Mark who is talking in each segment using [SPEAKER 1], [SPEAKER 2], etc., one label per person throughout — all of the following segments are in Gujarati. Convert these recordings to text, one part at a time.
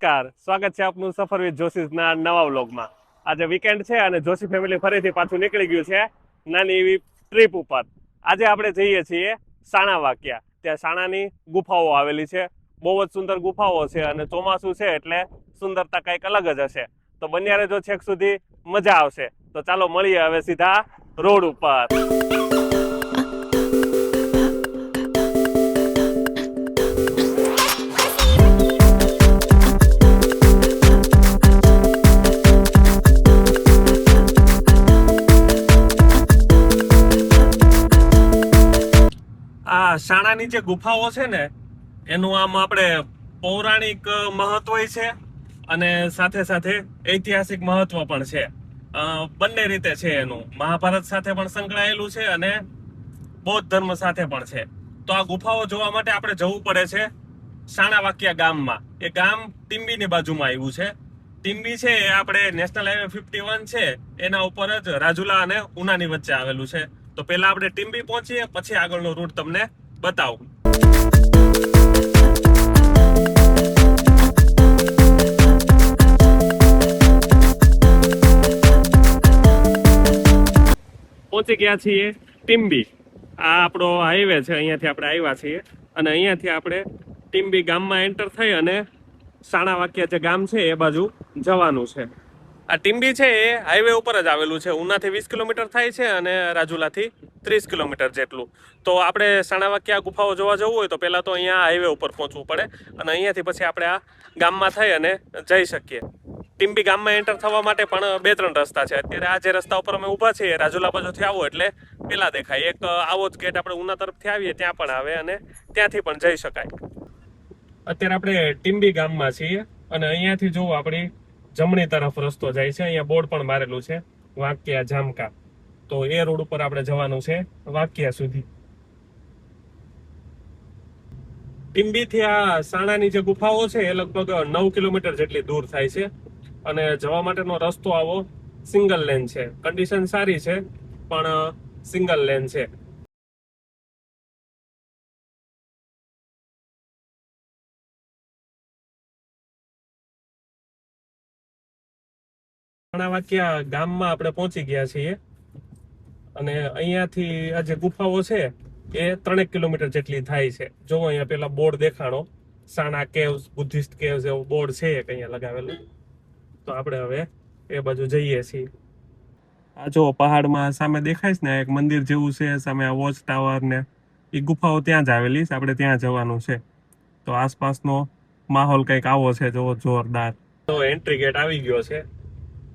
[SPEAKER 1] નમસ્કાર, સ્વાગત છે આપનું સફર વિથ જોશીના નવા વ્લોગમાં। આજે વીકેન્ડ છે અને જોશી ફેમિલી ફરીથી પાછું નીકળી ગયું છે નાની એવી ટ્રીપ ઉપર। આજે આપણે જઈએ છીએ સાણા વાકિયા। ત્યાં સાણાની ગુફાઓ આવેલી છે, બહુ જ સુંદર ગુફાઓ છે અને ચોમાસું છે એટલે સુંદરતા કંઈક અલગ જ હશે। તો બન્યા રહેજો છેક સુધી, મજા આવશે। તો ચાલો મળીએ હવે સીધા રોડ ઉપર। આ સાણાની જે ગુફાઓ છે ને એનું આમ આપણે પૌરાણિક મહત્વ છે અને સાથે સાથે ઐતિહાસિક મહત્વ પણ છે। બંને રીતે છે એનું, મહાભારત સાથે પણ સંકળાયેલું છે અને બૌદ્ધ ધર્મ સાથે પણ છે। તો આ ગુફાઓ જોવા માટે આપણે જવું પડે છે સાણા વાકિયા ગામમાં। એ ગામ ટીંબીની બાજુમાં આવ્યું છે। ટીંબી છે એ આપણે નેશનલ હાઈવે 51 છે એના ઉપર જ રાજુલા અને ઉનાની વચ્ચે આવેલું છે। તો પહેલા આપણે ટીંબી પહોંચીએ, પછી આગળનો રૂટ તમને બતાવું। પહોંચી ગયા છીએ ટીંબી। આ આપણો હાઈવે છે, અહીંયાથી આપણે આવ્યા છીએ અને અહીંયાથી આપણે ટીંબી ગામમાં એન્ટર થઈ અને સાણા વાકિયા જે ગામ છે એ બાજુ જવાનું છે। આ ટીંબી છે એ હાઈવે ઉપર જ આવેલું છે। ઉનાથી 20 કિલોમીટર થાય છે અને રાજુલાથી 30 કિલોમીટર જેટલું। તો આપણે સાણા વાકિયા ગુફાઓ જોવા જવું હોય તો પહેલાં તો અહીંયા હાઈવે ઉપર પહોંચવું પડે અને અહીંયાથી પછી આપણે આ ગામમાં થઈ અને જઈ શકીએ। ટીંબી ગામમાં એન્ટર થવા માટે પણ 2-3 રસ્તા છે। અત્યારે આ જે રસ્તા ઉપર અમે ઊભા છીએ રાજુલા બાજુથી આવો એટલે પેલા દેખાય એક આવો જ ગેટ આપણે ઉના તરફથી આવીએ ત્યાં પણ આવે અને ત્યાંથી પણ જઈ શકાય। અત્યારે આપણે ટીંબી ગામમાં છીએ અને અહીંયાથી જો આપણી જમણી તરફ રસ્તો જાય છે। અહીંયા બોર્ડ પણ મારેલું છે વાકિયા જામકા। તો એ રોડ ઉપર આપણે જવાનું છે વાકિયા સુધી। ટીંબીથી આ સાણાની જે ગુફાઓ છે એ લગભગ 9 કિલોમીટર જેટલી દૂર થાય છે અને જવા માટેનો રસ્તો આવો સિંગલ લેન છે। કન્ડિશન સારી છે પણ સિંગલ લેન છે। સાણા વાકિયા ગામમાં આપણે પહોંચી ગયા છીએ અને અહીંયાથી આ જે ગુફાઓ છે એ 3 કિલોમીટર જેટલી થાય છે। જો અહીંયા પેલા બોર્ડ દેખાણો સાણા કેવ્સ, બુદ્ધિસ્ટ કેવ્સ એવું બોર્ડ છે એક અહીંયા લગાવેલું। તો આપણે હવે એ બાજુ જઈએ છીએ। આ જો પહાડમાં સામે દેખાય છે ને એક મંદિર જેવું છે, સામે આ વોચ ટાવર ને એ ગુફાઓ ત્યાં જ આવેલી છે, આપણે ત્યાં જવાનું છે। તો આસપાસનો માહોલ કંઈક આવો છે, જો જોરદાર। તો એન્ટ્રી ગેટ આવી ગયો છે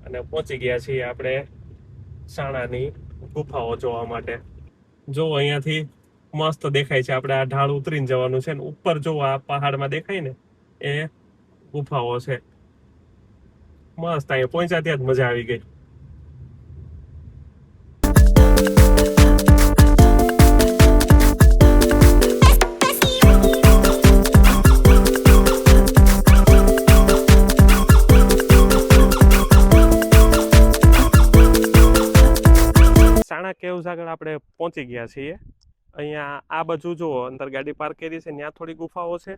[SPEAKER 1] અને પહોંચી ગયા છીએ આપણે સાણાની ગુફાઓ જોવા માટે। જો અહીંયાથી મસ્ત દેખાય છે, આપણે આ ઢાળ ઉતરીને જવાનું છે ને ઉપર જો આ પહાડમાં દેખાય ને એ ગુફાઓ છે। મસ્ત, અહીંયા પહોંચ્યા ત્યાં જ મજા આવી ગઈ। સાણા કેવ્સ આગળ આપણે પહોંચી ગયા છીએ। અહીંયા આ બાજુ જો અંદર ગાડી પાર્ક કરી છે ત્યાં થોડી ગુફાઓ છે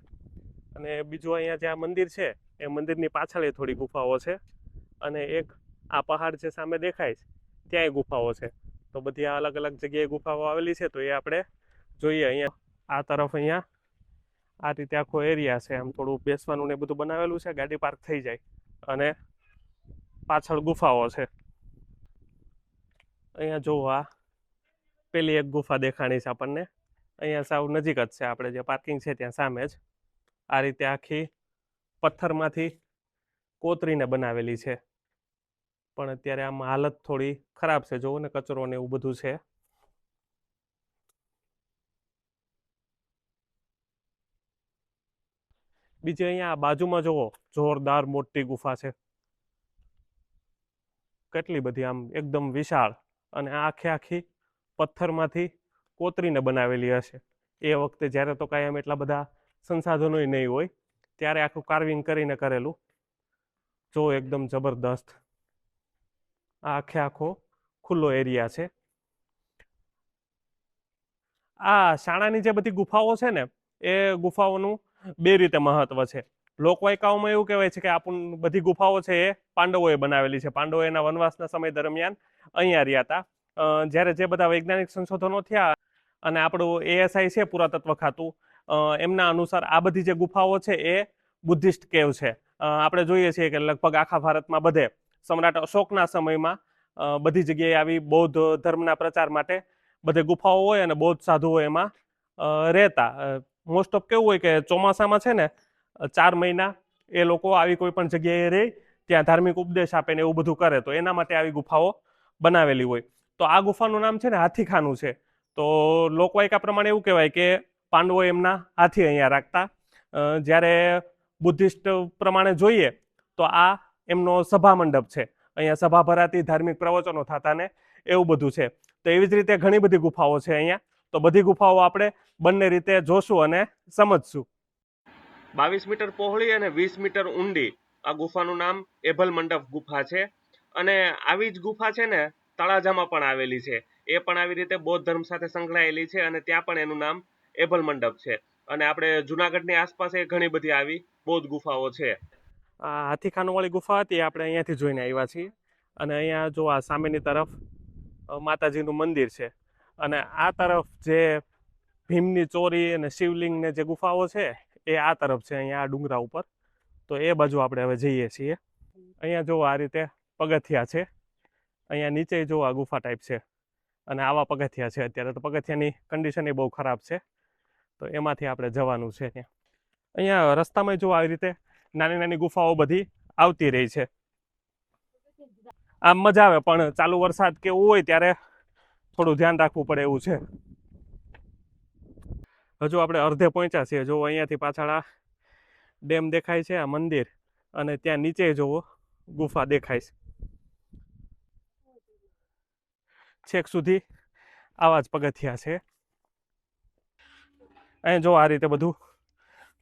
[SPEAKER 1] અને બીજું અહીંયા જે આ મંદિર છે એ મંદિરની પાછળ થોડી ગુફાઓ છે અને એક આ પહાડ જે સામે દેખાય છે ત્યાંય ગુફાઓ છે। તો બધી આ અલગ અલગ જગ્યાએ ગુફાઓ આવેલી છે, તો એ આપણે જોઈએ। અહીંયા આ તરફ અહીંયા આ રીતે આખો એરિયા છે, આમ થોડું બેસવાનું ને બધું બનાવેલું છે, ગાડી પાર્ક થઈ જાય અને પાછળ ગુફાઓ છે। અહીંયા જો આ પેલી એક ગુફા દેખાણી છે આપણને, અહીંયા સાવ નજીક જ છે, આપણે જે પાર્કિંગ છે ત્યાં સામે જ આ રીતે આખી પથ્થરમાંથી કોતરીને બનાવેલી છે, પણ અત્યારે આમ હાલત થોડી ખરાબ છે। જોવો ને કચરો ને એવું બધું છે। બીજી અહીંયા બાજુમાં જોવો જોરદાર મોટી ગુફા છે, કેટલી બધી આમ એકદમ વિશાળ અને આખે આખી પથ્થરમાંથી કોતરીને બનાવેલી હશે। એ વખતે જ્યારે તો કાંઈ એમ એટલા બધા સંસાધનો નહીં હોય ત્યારે આખું કાર્વિંગ કરીને કરેલું। જો એકદમ જબરદસ્ત, આ આખે આખો ખુલ્લો એરિયા છે। આ શાણાની જે બધી ગુફાઓ છે ને એ ગુફાઓનું બે રીતે મહત્વ છે। લોકવાયકાઓમાં એવું કહેવાય છે કે બધી ગુફાઓ છે એ પાંડવોએ બનાવેલી છે. પાંડવો એના વનવાસના સમય દરમિયાન અહીંયા રહ્યા હતા. જ્યારે જે બધા વૈજ્ઞાનિક સંશોધનો થયા અને આપણું ASI છે પુરાતત્વ ખાતું, એમના અનુસાર આ બધી જે ગુફાઓ છે એ બુદ્ધિસ્ટ કેવ છે. આપણે જોઈએ છીએ કે લગભગ આખા ભારતમાં બધે સમ્રાટ અશોકના સમયમાં બધી જગ્યાએ આવી બૌદ્ધ ધર્મના પ્રચાર માટે બધે ગુફાઓ હોય અને બૌદ્ધ સાધુઓ એમાં રહેતા. મોસ્ટ ઓફ કેવું હોય કે ચોમાસામાં છે ને 4 મહિના એ લોકો આવી કોઈ પણ જગ્યાએ રહે, ત્યાં ધાર્મિક ઉપદેશ આપે ને એવું બધું કરે, તો એના માટે આવી ગુફાઓ બનાવેલી હોય. તો આ ગુફાનું નામ છે ને હાથીખાનું છે. તો લોકવાયકા પ્રમાણે એવું કહેવાય કે પાંડવો એમના હાથી અહીંયા રાખતા. જ્યારે બુદ્ધિસ્ટ પ્રમાણે જોઈએ તો આ એમનો સભા મંડપ છે. અહીંયા સભા ભરાતી, ધાર્મિક પ્રવચનો થતા ને એવું બધું છે. તો એવી જ રીતે ઘણી બધી ગુફાઓ છે અહીંયા. તો બધી ગુફાઓ આપણે બંને રીતે જોશું અને સમજશું. 22 મીટર પહોળી અને 20 મીટર ઊંડી આ ગુફાનું નામ એભલ મંડપ ગુફા છે. અને આવી જ ગુફા છે ને તળાજામાં પણ આવેલી છે. એ પણ આવી રીતે બૌદ્ધ ધર્મ સાથે સંકળાયેલી છે અને ત્યાં પણ એનું નામ એભલ મંડપ છે. અને આપણે જુનાગઢની આસપાસ એ ઘણી બધી આવી બૌદ્ધ ગુફાઓ છે. આ હાથીખાનું વાળી ગુફા હતી, આપણે અહીંયાથી જોઈને આવ્યા છીએ. અને અહીંયા જો આ સામેની તરફ માતાજીનું મંદિર છે. અને આ તરફ જે ભીમની ચોરી અને શિવલિંગ ને જે ગુફાઓ છે એ આ તરફ છે, અહીંયા આ ડુંગરા ઉપર. તો એ બાજુ આપણે હવે જઈએ છીએ. અહીંયા જો આ રીતે પગથિયા છે. અહીંયા નીચે જો આ ગુફા ટાઈપ છે અને આવા પગથિયા છે. અત્યારે તો પગથિયાની કન્ડિશન એ બહુ ખરાબ છે, તો એમાંથી આપણે જવાનું છે ત્યાં. અહીંયા રસ્તામાં જો આવી રીતે નાની નાની ગુફાઓ બધી આવતી રહી છે. આમ મજા આવે, પણ ચાલુ વરસાદ કે એવું હોય ત્યારે થોડું ધ્યાન રાખવું પડે એવું છે. હજુ આપણે અડધે પહોંચ્યા છીએ. જો અહીંયાથી પાછળ આ ડેમ દેખાય છે, આ મંદિર, અને ત્યાં નીચે જોવો ગુફા દેખાય છે. છેક સુધી આવા જ પગથિયા છે. અહીં જો આ રીતે બધું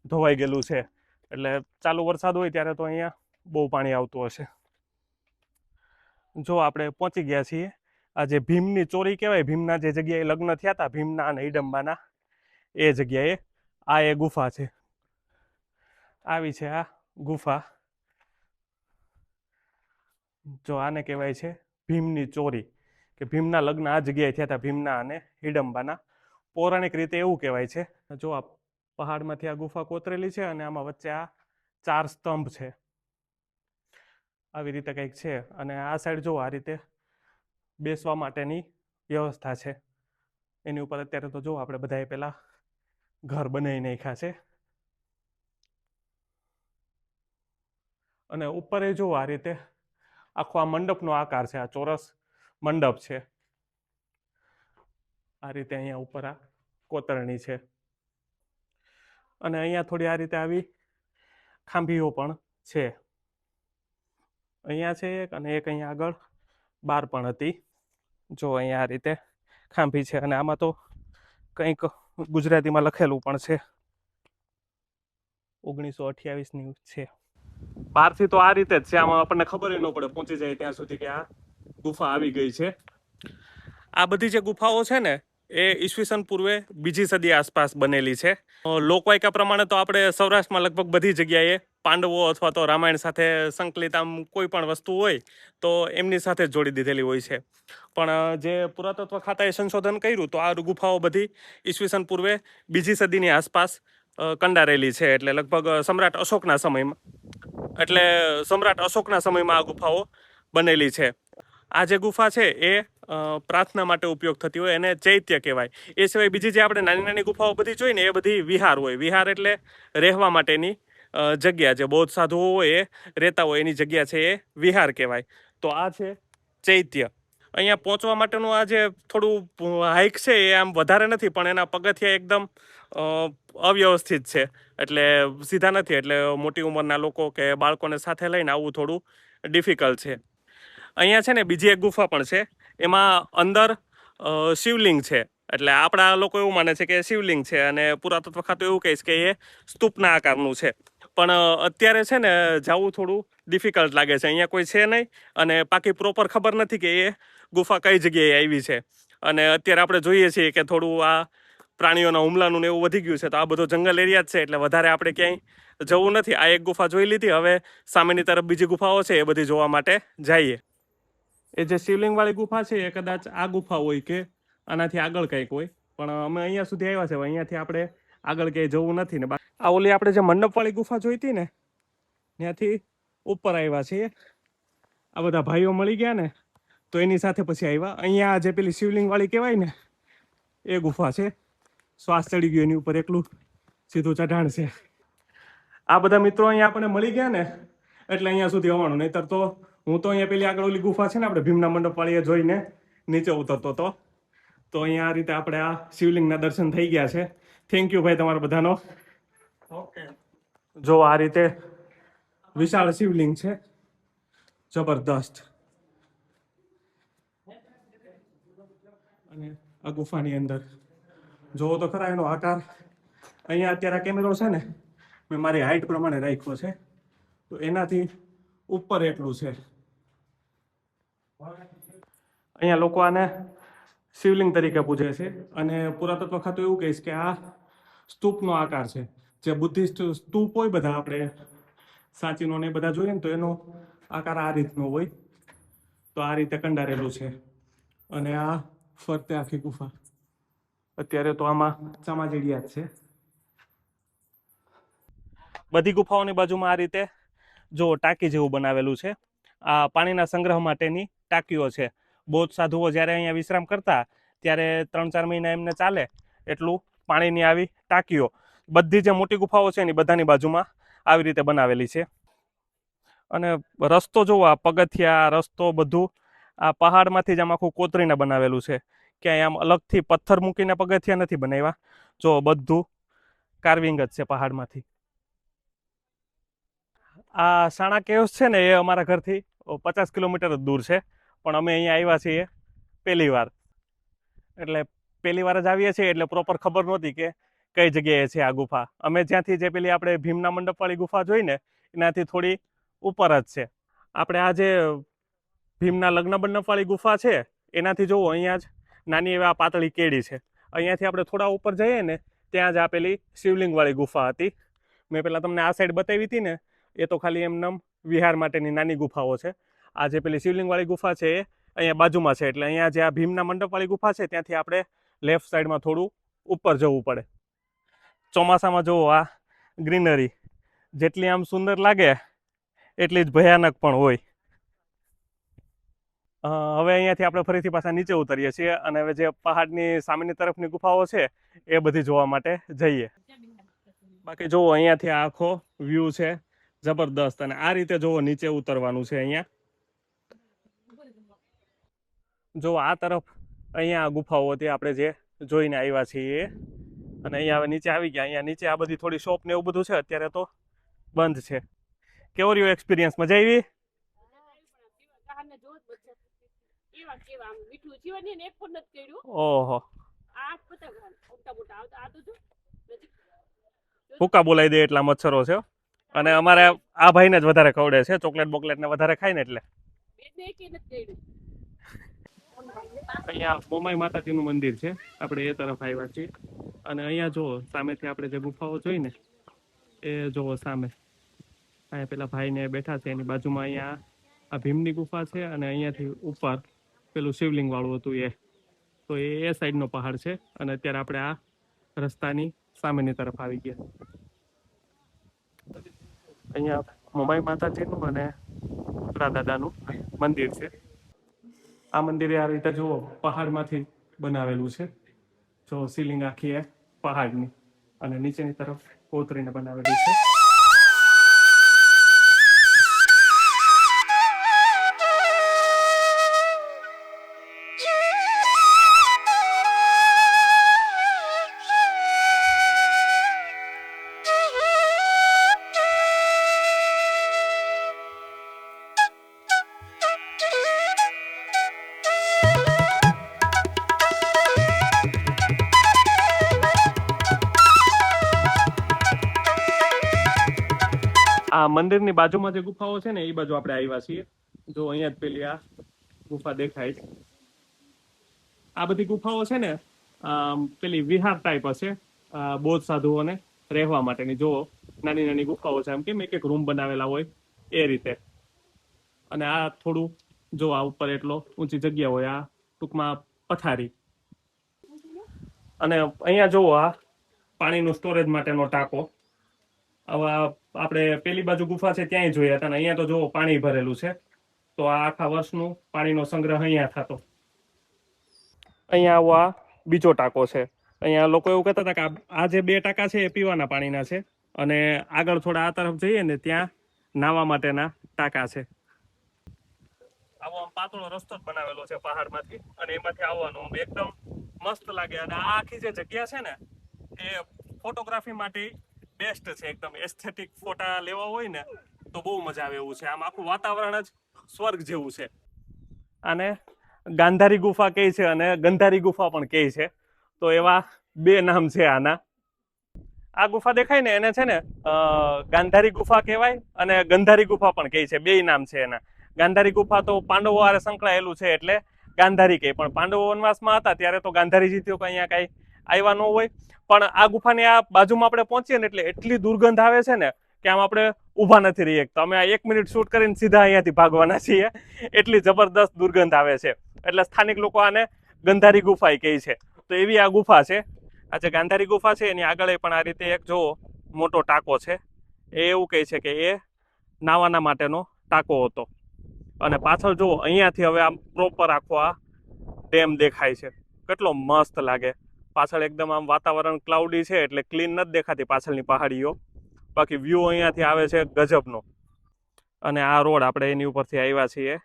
[SPEAKER 1] ધોવાઈ ગયેલું છે, એટલે ચાલુ વરસાદ હોય ત્યારે તો અહીંયા બહુ પાણી આવતું હશે. જો આપણે પહોંચી ગયા છીએ આ જે ભીમની ચોરી કહેવાય, ભીમના જે જગ્યાએ લગ્ન થયા હતા, ભીમના અને હિડમ્બાના, એ જગ્યાએ આ એ ગુફા છે. આવી છે આ ગુફા. જો આને કહેવાય છે ભીમની ચોરી, કે ભીમના લગ્ન આ જગ્યાએ થયા હતા, ભીમના અને હિડમ્બાના. પૌરાણિક રીતે એવું કહેવાય છે. જો આ પહાડમાંથી આ ગુફા કોતરેલી છે અને આમાં વચ્ચે આ 4 સ્તંભ છે. આવી રીતે કંઈક છે. અને આ સાઈડ જો આ રીતે બેસવા માટેની વ્યવસ્થા છે. એની ઉપર અત્યારે તો જો આપણે બધાએ પહેલા ઘર બનાવી નાખ્યા છે. અને ઉપર જો આ રીતે આખો આ મંડપનો આકાર છે, આ ચોરસ મંડપ છે. આ રીતે અહીંયા ઉપર આ કોતરણી છે. અને અહીંયા થોડી આ રીતે આવી ખાંભીઓ પણ છે. અહીંયા છે એક, અને એક અહીંયા આગળ બાર પણ હતી. જો અહીંયા આ રીતે ખાંભી છે. અને આમાં તો કંઈક ગુજરાતીમાં લખેલું પણ છે, 1928ની છે. બહારથી તો આ રીતે જ છે. આમાં આપણને ખબર ન પડે પહોંચી જાય ત્યાં સુધી કે આ ગુફા આવી ગઈ છે. આ બધી જે ગુફાઓ છે ને એ ઈસવીસન પૂર્વે 2જી સદી આસપાસ બનેલી છે. લોકવાયકા પ્રમાણે તો આપણે સૌરાષ્ટ્રમાં લગભગ બધી જગ્યાએ પાંડવો અથવા તો રામાયણ સાથે સંકલિત આમ કોઈ પણ વસ્તુ હોય તો એમની સાથે જ જોડી દીધેલી હોય છે. પણ જે પુરાતત્વ ખાતાએ સંશોધન કર્યું તો આ ગુફાઓ બધી ઈસવીસન પૂર્વે 2જી સદીની આસપાસ કંડારેલી છે. એટલે લગભગ સમ્રાટ અશોકના સમયમાં આ ગુફાઓ બનેલી છે. આ જે ગુફા છે એ પ્રાર્થના માટે ઉપયોગ થતી હોય, એને ચૈત્ય કહેવાય. એ સિવાય બીજી જે આપણે નાની નાની ગુફાઓ બધી જોઈ ને એ બધી વિહાર હોય. વિહાર એટલે રહેવા માટેની જગ્યા, જે બૌદ્ધ સાધુઓ હોય એ રહેતા હોય એની જગ્યા છે એ વિહાર કહેવાય. તો આ છે ચૈત્ય. અહીંયા પહોંચવા માટેનું આ જે થોડું હાઇક છે એ આમ વધારે નથી, પણ એના પગથિયા એકદમ અવ્યવસ્થિત છે, એટલે સીધા નથી. એટલે મોટી ઉંમરના લોકો કે બાળકોને સાથે લઈને આવવું થોડું ડિફિકલ્ટ છે. અહીંયા છે ને બીજી એક ગુફા પણ છે. એમાં અંદર શિવલિંગ છે. એટલે આપણા લોકો એવું માને છે કે શિવલિંગ છે, અને પુરાતત્વ ખાતું એવું કહીશ કે એ સ્તૂપના આકારનું છે. પણ અત્યારે છે ને જવું થોડું ડિફિકલ્ટ લાગે છે. અહીંયા કોઈ છે નહીં, અને બાકી પ્રોપર ખબર નથી કે એ ગુફા કઈ જગ્યાએ આવી છે. અને અત્યારે આપણે જોઈએ છીએ કે થોડું આ પ્રાણીઓના હુમલાનું ને એવું વધી ગયું છે, તો આ બધો જંગલ એરિયા જ છે, એટલે વધારે આપણે ક્યાંય જવું નથી. આ એક ગુફા જોઈ લીધી, હવે સામેની તરફ બીજી ગુફાઓ છે એ બધી જોવા માટે જઈએ. એ જે શિવલિંગ વાળી ગુફા છે એ કદાચ આ ગુફા હોય કે આનાથી આગળ કંઈક હોય, પણ અમે અહીંયા સુધી આવ્યા છે, અહીંયાથી આપણે આગળ ક્યાંય જવું નથી ને. આ ઓલી આપણે જે મંડપ વાળી ગુફા જોઈ હતી ને ત્યાંથી ઉપર આવ્યા છીએ. આ બધા ભાઈઓ મળી ગયા ને તો એની સાથે પછી આવ્યા. અહીંયા જે પેલી શિવલિંગ વાળી કહેવાય ને એ ગુફા છે. શ્વાસ ચડી ગયો એની ઉપર, એકલું સીધું ચઢાણ છે. આ બધા મિત્રો અહીંયા આપણે મળી ગયા ને એટલે અહીંયા સુધી આવવાનું, નહીતર તો હું તો અહીંયા પેલી આગળ ઓલી ગુફા છે ને આપણે ભીમના મંડપ વાળી જોઈને નીચે ઉતરતો હતો. તો અહીંયા આ રીતે આપણે આ શિવલિંગના દર્શન થઈ ગયા છે. થેન્ક યુ ભાઈ તમારા બધાનો. જો આ રીતે વિશાળ શિવલિંગ છે, જબરદસ્ત. અને આ ગુફાની અંદર જોવો તો ખરા એનો આકાર. અહીંયા અત્યારે કેમેરો છે ને મેં મારી હાઈટ પ્રમાણે રાખ્યો છે, તો એનાથી ઉપર એટલું છે. અહીંયા લોકો આને શિવલિંગ તરીકે પૂજે છે. અને પુરાતત્વ ખાતું એવું કહીશ કે આ સ્તૂપનો આકાર છે. જે બુદ્ધિસ્ટ સ્તૂપ હોય બધા આપણે સાચીનો ને બધા જોઈએ ને તો એનો આકાર આ રીતનો હોય. તો આ રીતે કંડારેલું છે. અને આ ફરતે આખી ગુફા. અત્યારે તો આમાં ચામાચીડિયા જ છે. બધી ગુફાઓની બાજુમાં આ રીતે જો ટાંકી જેવું બનાવેલું છે. આ પાણીના સંગ્રહ માટેની ટાંકીઓ છે. બૌદ્ધ સાધુઓ જ્યારે અહીંયા વિશ્રામ કરતા ત્યારે 3-4 મહિના એમને ચાલે એટલું પાણીની આવી ટાંકીઓ બધી જે મોટી ગુફાઓ છે એની બધાની બાજુમાં આવી રીતે બનાવેલી છે. અને રસ્તો જોવો, આ પગથિયા રસ્તો બધું આ પહાડમાંથી જ આમ આખું કોતરીને બનાવેલું છે. ક્યાંય આમ અલગથી પથ્થર મૂકીને પગથિયા નથી બનાવ્યા. જો બધું કાર્વિંગ જ છે પહાડમાંથી. આ સાણા કેવ્સ છે ને એ અમારા ઘરથી 50 કિલોમીટર જ દૂર છે, પણ અમે અહીંયા આવ્યા છીએ પહેલી વાર. એટલે પહેલી વાર જ આવીએ છીએ એટલે પ્રોપર ખબર નહોતી કે કઈ જગ્યાએ છે આ ગુફા. અમે જ્યાંથી જે પેલી આપણે ભીમના મંડપવાળી ગુફા જોઈ ને એનાથી થોડી ઉપર જ છે. આપણે આ જે ભીમના લગ્ન મંડપવાળી ગુફા છે એનાથી જોવો અહીંયા જ નાની એવા પાતળી કેડી છે. અહીંયાથી આપણે થોડા ઉપર જઈએ ને ત્યાં જ આ પેલી શિવલિંગવાળી ગુફા હતી. મેં પહેલાં તમને આ સાઈડ બતાવી હતી ને એ તો ખાલી એમનેમ વિહાર માટેની નાની ગુફાઓ છે. આ જે પેલી શિવલિંગવાળી ગુફા છે એ અહીંયા બાજુમાં છે. એટલે અહીંયા જે આ ભીમના મંડપવાળી ગુફા છે ત્યાંથી આપણે લેફ્ટ સાઈડમાં થોડું ઉપર જવું પડે. ચોમાસામાં જુઓ આ ગ્રીનરી જેટલી આમ સુંદર લાગે એટલી જ ભયાનક પણ હોય. હવે અહીંયાથી આપણે ફરીથી પાછા નીચે ઉતરીએ છીએ અને હવે જે પહાડની સામેની તરફની ગુફાઓ છે એ બધી જોવા માટે જઈએ. બાકી જુઓ અહીંયાથી આ આખો વ્યૂ છે જબરદસ્ત. અને આ રીતે જુઓ નીચે ઉતરવાનું છે. અહીંયા જો આ તરફ અહીંયા ગુફાઓ હતી આપણે જે જોઈને આવ્યા છીએ. અને અહીંયા હવે નીચે આવી ગયા. અહીંયા નીચે આ બધી થોડી શોપ ને એવું બધું છે, અત્યારે તો બંધ છે. કેવો રહ્યો એક્સપિરિયન્સ? મજા આવી? ઓહો, ભૂકા બોલાવી દે એટલા મચ્છરો છે. અને અમારે આ ભાઈને જ વધારે ખવડે છે, ચોકલેટ બોકલેટ ને વધારે ખાય ને એટલે. અહીંયા મોમાઈ માતાજીનું મંદિર છે, આપણે એ તરફ આવ્યા છીએ. અને અહીંયા જો સામેથી આપણે જે ગુફાઓ જોઈ ને એ જોવો સામે અહીંયા પેલા ભાઈને બેઠા છે એની બાજુમાં અહીંયા આ ભીમની ગુફા છે. અને અહીંયાથી ઉપર પેલું શિવલિંગ વાળું હતું એ તો એ સાઈડનો પહાડ છે. અને અત્યારે આપણે આ રસ્તાની સામેની તરફ આવી ગયા. અહીંયા મોમાઈ માતાજીનું અને દાદાનું મંદિર છે. આ મંદિરે આ રીતે જુઓ પહાડમાંથી બનાવેલું છે. જો સીલિંગ આખી એ પહાડની અને નીચેની તરફ કોતરીને બનાવેલું છે. આ મંદિરની બાજુમાં જે ગુફાઓ છે ને એ બાજુ આપણે આવ્યા છીએ. જો અહીંયા જ પેલી આ ગુફા દેખાય છે. આ બધી ગુફાઓ છે ને પેલી વિહાર ટાઈપ હશે બૌદ્ધ સાધુઓને રહેવા માટેની. જુઓ નાની નાની ગુફાઓ છે, આમ કેમ એક એક રૂમ બનાવેલા હોય એ રીતે. અને આ થોડું જો આ ઉપર એટલો ઊંચી જગ્યા હોય, આ ટૂંકમાં પથારી. અને અહીંયા જુઓ આ પાણીનું સ્ટોરેજ માટેનો ટાંકો. હવે આપણે પેલી બાજુ ગુફા છે ત્યાંય જોયા હતા, અને અહીંયા તો જુઓ પાણી ભરેલું છે. તો આ આખા વર્ષનું પાણીનો સંગ્રહ અહીંયા થતો. અહીંયા આવો આ બીજો ટાંકો છે. અહીંયા લોકો એવું કહેતા હતા કે આ જે 2 ટાંકા છે એ પીવાના પાણીના છે, અને આગળ થોડા આ તરફ જઈએ ને ત્યાં નાહવા માટેના ટાંકા છે. આવો આમ પાતળો રસ્તો જ બનાવેલો છે પહાડમાંથી, અને એમાંથી આવવાનું એકદમ મસ્ત લાગે. અને આ આખી જે જગ્યા છે ને એ ફોટોગ્રાફી માટે બેસ્ટ છે. એકદમ એસ્થેટિક ફોટા લેવા હોય ને તો બહુ મજા આવે એવું છે. આમ આખું વાતાવરણ જ સ્વર્ગ જેવું છે. આને ગાંધારી ગુફા કહે છે અને ગંધારી ગુફા પણ કહે છે. તો એવા 2 નામ છે આના. આ ગુફા દેખાય ને એને છે ને ગાંધારી ગુફા કહેવાય અને ગંધારી ગુફા પણ કહે છે. 2 નામ છે એના. ગાંધારી ગુફા તો પાંડવો હારે સંકળાયેલું છે એટલે ગાંધારી કહે, પણ પાંડવો વનવાસમાં હતા ત્યારે તો ગાંધારીજી તો અહીંયા કાંઈ આવ્યા ન હોય. પણ આ ગુફાની આ બાજુમાં આપણે પહોંચીએ ને એટલે એટલી દુર્ગંધ આવે છે ને કે આમ આપણે ઊભા નથી રહી શકતા. અમે આ 1 મિનિટ શૂટ કરીને સીધા અહીંયાથી ભાગવાના છીએ, એટલી જબરદસ્ત દુર્ગંધ આવે છે. એટલે સ્થાનિક લોકો આને ગંધારી ગુફા કહે છે. તો એવી આ ગુફા છે. આ જે ગાંધારી ગુફા છે એની આગળ પણ આ રીતે એક જો મોટો ટાંકો છે. એ એવું કહે છે કે એ નાવાના માટેનો ટાંકો હતો. અને પાછળ જુઓ અહીંયાથી હવે આમ પ્રોપર આખો આ ડેમ દેખાય છે. કેટલો મસ્ત લાગે. પાછળ એકદમ આમ વાતાવરણ ક્લાઉડી છે એટલે ક્લીન નથી દેખાતી પાછળની પહાડીઓ. બાકી વ્યૂ અહીંયાથી આવે છે ગજબનો. અને આ રોડ આપણે એની ઉપરથી આવ્યા છીએ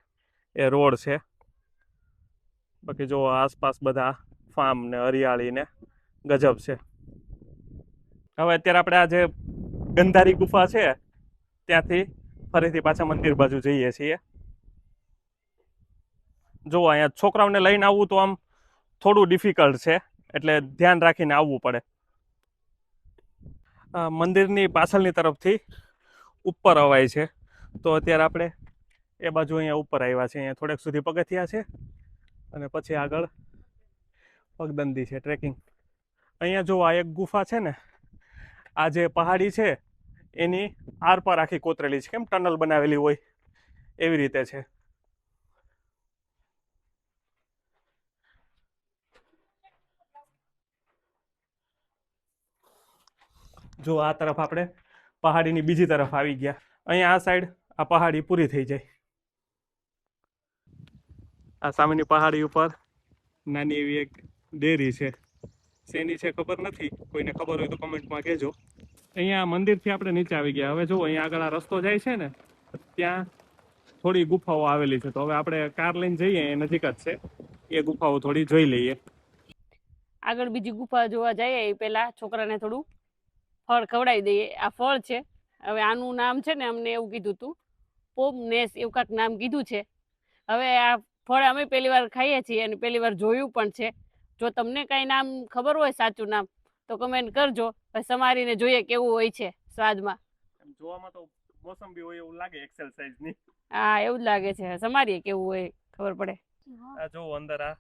[SPEAKER 1] એ રોડ છે. બાકી જો આસપાસ બધા ફાર્મ ને હરિયાળી ને ગજબ છે. હવે અત્યારે આપણે આ જે ગંધારી ગુફા છે ત્યાંથી ફરીથી પાછા મંદિર બાજુ જઈએ છીએ. જો અહીંયા છોકરાઓને લઈને આવવું તો આમ થોડું ડિફિકલ્ટ છે, એટલે ધ્યાન રાખીને આવવું પડે. મંદિરની પાછળની તરફથી ઉપર અવાય છે. તો અત્યારે આપણે એ બાજુ અહીંયા ઉપર આવ્યા છે. અહીંયા થોડેક સુધી પગથિયા છે અને પછી આગળ પગદંડી છે, ટ્રેકિંગ. અહીંયા જો આ એક ગુફા છે ને, આ જે પહાડી છે એની આરપાર આખી કોતરેલી છે. કેમ ટનલ બનાવેલી હોય એવી રીતે છે. જો આ તરફ આપણે પહાડીની બીજી તરફ આવી ગયા. અહીંયા આ સાઈડ આ પહાડી પૂરી થઈ જાય. આ સામેની પહાડી ઉપર નાની એવી એક ડેરી છે. શેની છે ખબર નથી, કોઈને ખબર હોય તો કમેન્ટમાં કહેજો. અહીંયા મંદિરથી આપણે નીચે આવી ગયા. હવે જો અહીંયા આગળ આ રસ્તો જાય છે ને ત્યાં થોડી ગુફાઓ આવેલી છે. તો હવે આપણે કાર લઈને જઈએ, એ નજીક જ છે. એ ગુફાઓ થોડી જોઈ લઈએ.
[SPEAKER 2] આગળ બીજી ગુફા જોવા જઈએ એ પહેલા છોકરાને થોડું ફળ ખવડાવી દઈએ. આ ફળ છે. હવે આનું નામ છે ને અમને એવું કીધું હતું, પોમનેસ એવું કાંઈક નામ કીધું છે. હવે આ ફળ અમે પહેલી વાર ખાઈએ છીએ અને પહેલી વાર જોયું પણ છે. જો તમને કાંઈ નામ ખબર હોય સાચું નામ તો કમેન્ટ કરજો. સમારીને જોઈએ કેવું હોય છે સ્વાદમાં.
[SPEAKER 1] જોવામાં તો મોસંબી હોય એવું લાગે, એક્સેલ સાઈઝની.
[SPEAKER 2] હા એવું જ લાગે છે. સમારીએ કેવું હોય ખબર પડે.
[SPEAKER 1] આ જો અંદર આ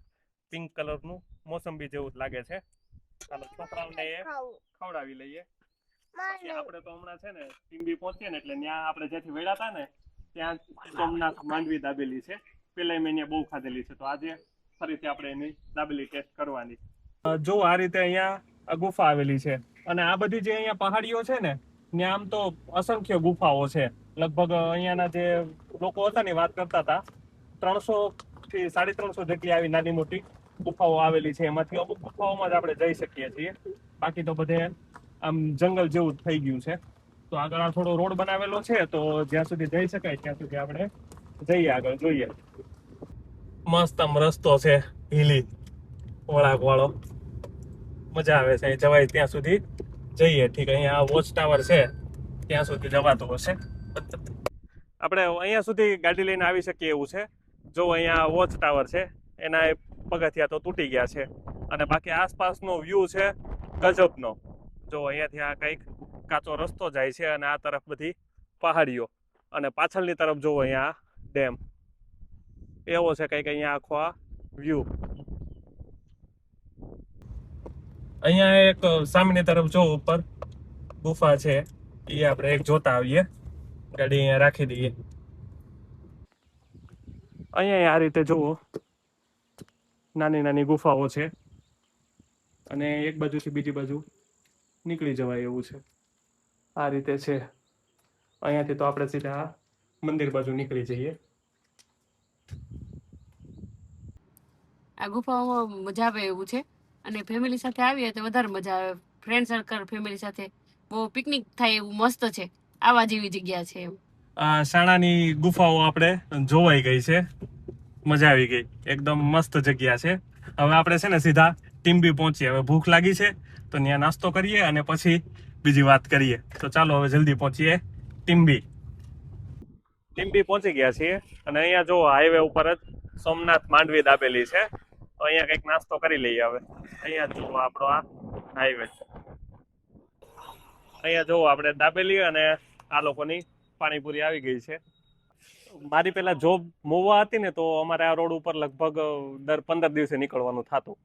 [SPEAKER 1] પિંક કલરનું મોસંબી જેવું જ લાગે છે. ચાલો છોકરાઓને એ ખવડાવી લઈએ. આપણે તો હમણાં છે ને ટીમ્બી પહોંચીએ ને એટલે ત્યાં આપણે જેથી વેળા હતા ને ત્યાં સોમનાથ માંડવી દાબેલી છે. પેલા મેં બહુ ખાધેલી છે. તો આજે ફરીથી આપણે એની દાબેલી ટેસ્ટ કરવાની. જો આ રીતે અહીંયા ગુફા આવેલી છે. અને આ બધી જે અહીંયા પહાડીઓ છે ને ત્યાં આમ તો અસંખ્ય ગુફાઓ છે. લગભગ અહીંયાના જે લોકો હતા ને વાત કરતા હતા 300 થી 350 જેટલી આવી નાની મોટી ગુફાઓ આવેલી છે. એમાંથી અમુક ગુફાઓમાં જ આપણે જઈ શકીએ છીએ. બાકી તો બધે આમ જંગલ જેવું જ થઈ ગયું છે. તો આગળ આ થોડો રોડ બનાવેલો છે, તો જ્યાં સુધી જઈ શકાય ત્યાં સુધી આપણે જઈએ, આગળ જોઈએ. મસ્ત આમ રસ્તો છે, હિલી વળાંક વાળો, મજા આવે છે. જવાય ત્યાં સુધી જઈએ. ઠીક, અહીંયા વોચ ટાવર છે ત્યાં સુધી જવાતું હશે. આપણે અહીંયા સુધી ગાડી લઈને આવી શકીએ એવું છે. જો અહીંયા વોચ ટાવર છે, એના પગથિયા તો તૂટી ગયા છે. અને બાકી આસપાસનો વ્યૂ છે ગજબનો. જો અહીંયાથી આ કંઈક કાચો રસ્તો જાય છે અને આ તરફ બધી પહાડીઓ, અને પાછળની તરફ જોવો અહીંયા ડેમ. એવો છે કંઈક અહીંયા આખો આ વ્યૂ. અહીંયા એક સામેની તરફ જો ઉપર ગુફા છે, એ આપણે એક જોતા આવીએ, ગાડી અહીંયા રાખી દઈએ. અહીંયા આ રીતે જુઓ નાની નાની ગુફાઓ છે અને એક બાજુથી બીજી બાજુ નીકળી જવાય એવું છે. આ રીતે છે. અહીંયાથી તો આપણે સીધા મંદિર બાજુ નીકળી જઈએ.
[SPEAKER 2] આ ગુફાઓમાં મજા આવે એવું છે અને ફેમિલી સાથે આવીએ તો વધારે મજા આવે. ફ્રેન્ડ સર્કલ ફેમિલી સાથે બહુ પિકનિક થાય એવું મસ્ત છે. આવા જેવી જગ્યા છે એવું.
[SPEAKER 1] આ સાણાની ગુફાઓ આપણે જોવાઈ ગઈ છે, મજા આવી ગઈ, એકદમ મસ્ત જગ્યા છે. હવે આપણે છે ને સીધા ટીમ્બી પહોંચીએ. હવે ભૂખ લાગી છે તો ત્યાં નાસ્તો કરીએ અને પછી બીજી વાત કરીએ. તો ચાલો હવે જલ્દી પહોંચીએ ટીમ્બી. ટીમ્બી પહોંચી ગયા છીએ અને અહીંયા જો હાઈવે ઉપર જ સોમનાથ માંડવી દાબેલી છે. તો અહીંયા કંઈક નાસ્તો કરી લઈએ. હવે અહીંયા જુઓ આપણો આ હાઈવે, અહીંયા જુઓ આપણે દાબેલી અને આ લોકોની પાણીપુરી આવી ગઈ છે. મારી પેલા જોબ મોવા હતી ને તો અમારે આ રોડ ઉપર લગભગ દર 15 દિવસે નીકળવાનું થતું.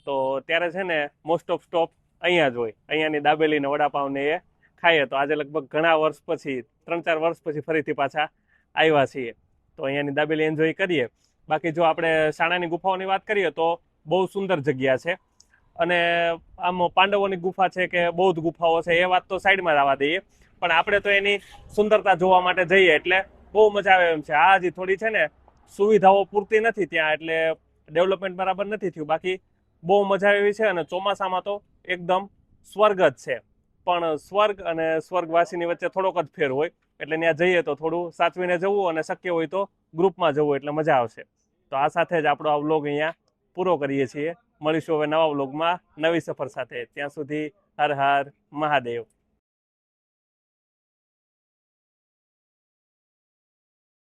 [SPEAKER 1] તો ત્યારે છે ને મોસ્ટ ઓફ સ્ટોપ અહીંયા જ હોય. અહીંયાની દાબેલી ને વડાપાવ ને એ ખાઈએ. તો આજે લગભગ ઘણા વર્ષ પછી 3-4 વર્ષ પછી ફરીથી પાછા આવ્યા છીએ. તો અહીંયાની દાબેલી એન્જોય કરીએ. બાકી જો આપણે સાણાની ગુફાઓની વાત કરીએ તો બહુ સુંદર જગ્યા છે. અને આમ પાંડવોની ગુફા છે કે બૌદ્ધ ગુફાઓ છે એ વાત તો સાઈડમાં આવવા દઈએ, પણ આપણે તો એની સુંદરતા જોવા માટે જઈએ એટલે બહુ મજા આવે એમ છે. આ હજી થોડી છે ને સુવિધાઓ પૂરતી નથી ત્યાં, એટલે ડેવલપમેન્ટ બરાબર નથી થયું. બાકી બહુ મજા એવી છે અને ચોમાસામાં તો એકદમ સ્વર્ગ જ છે. પણ સ્વર્ગ અને સ્વર્ગવાસીની વચ્ચે થોડોક જ ફેર હોય, એટલે ત્યાં જઈએ તો થોડું સાચવીને જવું અને શક્ય હોય તો ગ્રુપમાં જવું એટલે મજા આવશે. તો આ સાથે જ આપણો આ વ્લોગ અહીંયા પૂરો કરીએ છીએ. મળીશું હવે નવા વ્લોગમાં નવી સફર સાથે. ત્યાં સુધી હર હર મહાદેવ.